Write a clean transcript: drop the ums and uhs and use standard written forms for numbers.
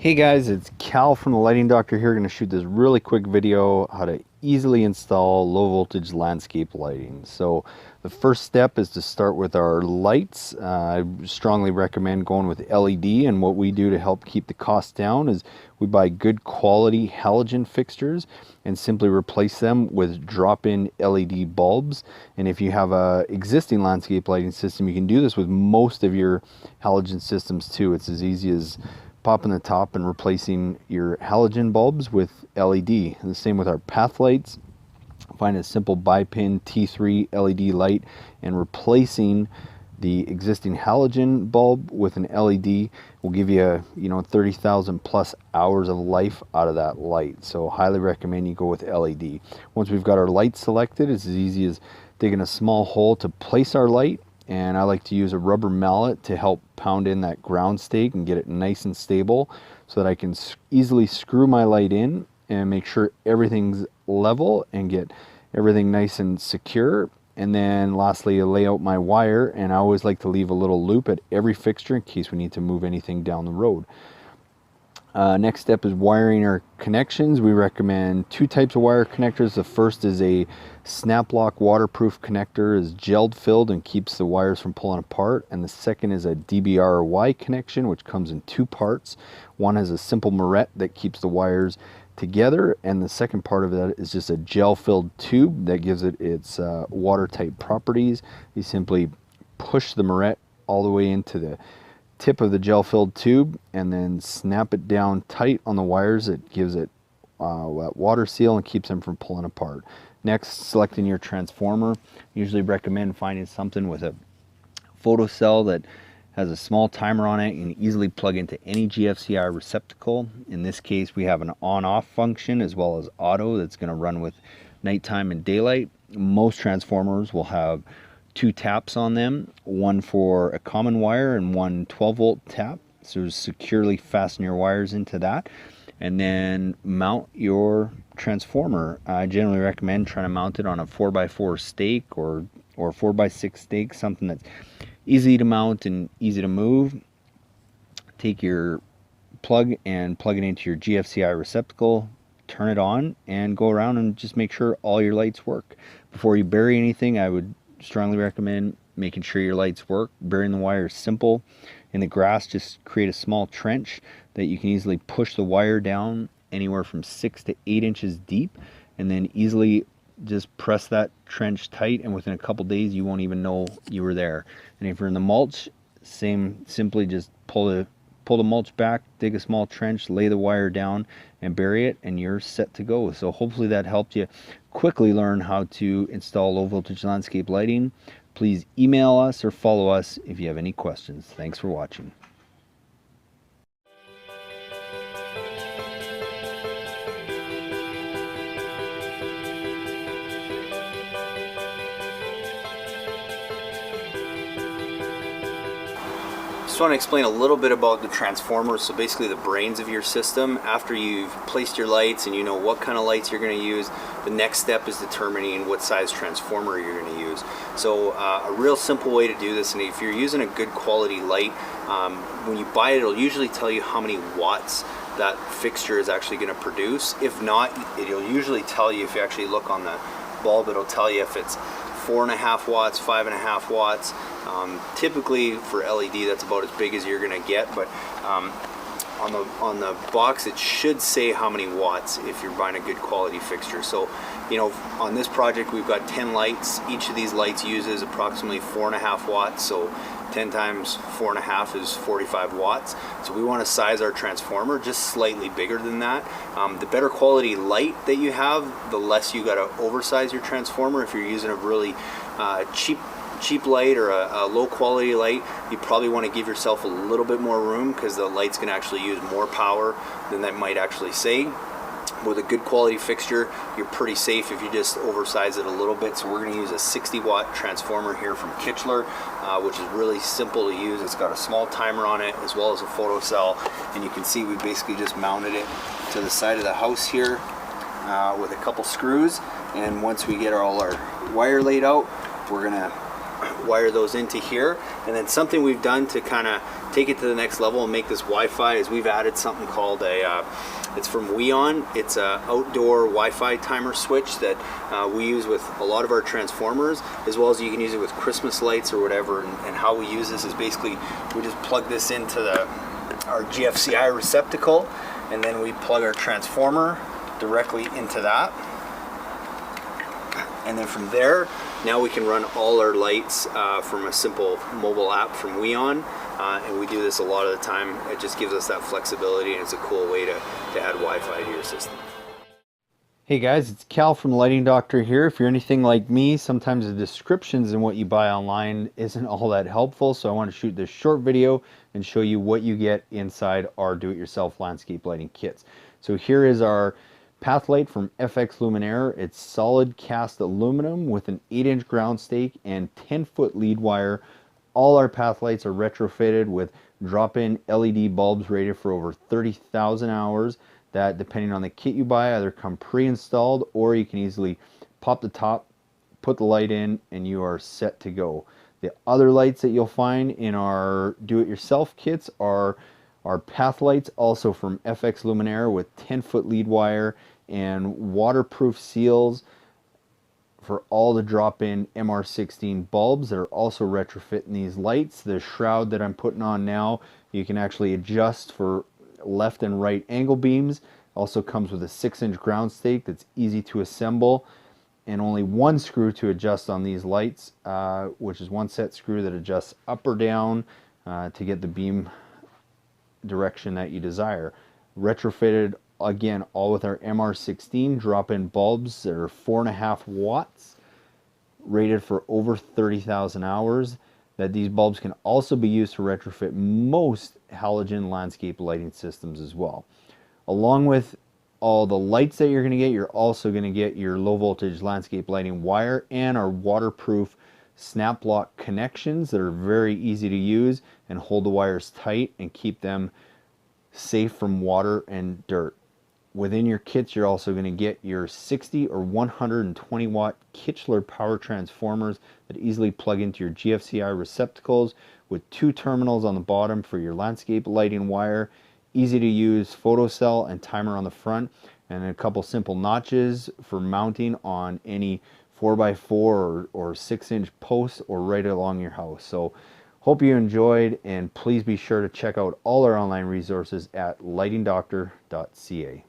Hey guys, it's Cal from the Lighting Doctor here. Going to shoot this really quick video how to easily install low voltage landscape lighting. So the first step is to start with our lights. I strongly recommend going with LED, and what we do to help keep the cost down is we buy good quality halogen fixtures and simply replace them with drop-in LED bulbs. And if you have a existing landscape lighting system, you can do this with most of your halogen systems too. It's as easy as popping the top and replacing your halogen bulbs with LED. And the same with our path lights. Find a simple bi-pin T3 LED light and replacing the existing halogen bulb with an LED will give you 30,000 plus hours of life out of that light. So highly recommend you go with LED. Once we've got our light selected, it's as easy as digging a small hole to place our light, and I like to use a rubber mallet to help pound in that ground stake and get it nice and stable so that I can easily screw my light in and make sure everything's level and get everything nice and secure. And then lastly, I lay out my wire, and I always like to leave a little loop at every fixture in case we need to move anything down the road. Next step is wiring our connections. We recommend two types of wire connectors. The first is a snap lock waterproof connector, is gelled filled and keeps the wires from pulling apart. And the second is a DBRY connection, which comes in two parts. One has a simple moret that keeps the wires together, and the second part of that is just a gel filled tube that gives it its watertight properties. You simply push the moret all the way into the tip of the gel filled tube and then snap it down tight on the wires. It gives it that water seal and keeps them from pulling apart. Next, selecting your transformer. Usually recommend finding something with a photocell that has a small timer on it and easily plug into any GFCI receptacle. In this case, we have an on-off function as well as auto that's going to run with nighttime and daylight. Most transformers will have two taps on them, one for a common wire and one 12-volt tap. So securely fasten your wires into that and then mount your transformer. I generally recommend trying to mount it on a 4x4 stake or 4x6 stake, something that's easy to mount and easy to move. Take your plug and plug it into your GFCI receptacle, turn it on, and go around and just make sure all your lights work. Before you bury anything, I would strongly recommend making sure your lights work. Burying the wire is simple. In the grass, just create a small trench that you can easily push the wire down anywhere from 6 to 8 inches deep, and then easily just press that trench tight, and within a couple days you won't even know you were there. And if you're in the mulch, simply just pull the mulch back, dig a small trench, lay the wire down and bury it, and you're set to go. So hopefully that helped you quickly learn how to install low voltage landscape lighting. Please email us or follow us if you have any questions. Thanks for watching. Just want to explain a little bit about the transformers. So basically the brains of your system. After you've placed your lights and you know what kind of lights you're going to use, the next step is determining what size transformer you're going to use. So a real simple way to do this, and if you're using a good quality light, when you buy it, it'll usually tell you how many watts that fixture is actually going to produce. If not, it'll usually tell you, if you actually look on the bulb, it'll tell you if it's 4.5 watts, 5.5 watts. Typically for LED, that's about as big as you're going to get, but on the box it should say how many watts if you're buying a good quality fixture. So on this project we've got 10 lights. Each of these lights uses approximately 4.5 watts, so 10 times 4.5 is 45 watts. So we want to size our transformer just slightly bigger than that. The better quality light that you have, the less you got to oversize your transformer. If you're using a really cheap light or a low quality light, you probably want to give yourself a little bit more room because the light's going to actually use more power than that might actually say. With a good quality fixture, you're pretty safe if you just oversize it a little bit. So we're going to use a 60-watt transformer here from Kichler, which is really simple to use. It's got a small timer on it as well as a photocell, and you can see we basically just mounted it to the side of the house here with a couple screws. And once we get all our wire laid out, we're going to wire those into here. And then something we've done to kind of take it to the next level and make this Wi-Fi is we've added something called it's from Weon. It's a outdoor Wi-Fi timer switch that we use with a lot of our transformers, as well as you can use it with Christmas lights or whatever. And how we use this is basically we just plug this into our GFCI receptacle, and then we plug our transformer directly into that. And then from there, now we can run all our lights from a simple mobile app from Weon. And we do this a lot of the time. It just gives us that flexibility, and it's a cool way to add Wi-Fi to your system. Hey guys, it's Cal from the Lighting Doctor here. If you're anything like me, sometimes the descriptions in what you buy online isn't all that helpful, so I want to shoot this short video and show you what you get inside our do-it-yourself landscape lighting kits. So here is our path light from FX Luminaire. It's solid cast aluminum with an 8-inch ground stake and 10-foot lead wire. All our path lights are retrofitted with drop-in LED bulbs rated for over 30,000 hours that, depending on the kit you buy, either come pre-installed or you can easily pop the top, put the light in, and you are set to go. The other lights that you'll find in our do-it-yourself kits are our path lights, also from FX Luminaire, with 10-foot lead wire and waterproof seals for all the drop-in MR16 bulbs that are also retrofitting these lights. The shroud that I'm putting on now, you can actually adjust for left and right angle beams. Also comes with a 6-inch ground stake that's easy to assemble, and only one screw to adjust on these lights, which is one set screw that adjusts up or down to get the beam direction that you desire. Retrofitted again, all with our MR16 drop-in bulbs that are 4.5 watts, rated for over 30,000 hours. That these bulbs can also be used to retrofit most halogen landscape lighting systems as well. Along with all the lights that you're going to get, you're also going to get your low voltage landscape lighting wire and our waterproof snap lock connections that are very easy to use and hold the wires tight and keep them safe from water and dirt. Within your kits, you're also going to get your 60 or 120 watt Kichler power transformers that easily plug into your GFCI receptacles, with 2 terminals on the bottom for your landscape lighting wire, easy to use photocell and timer on the front, and a couple simple notches for mounting on any 4x4 or 6-inch posts or right along your house. So hope you enjoyed, and please be sure to check out all our online resources at lightingdoctor.ca.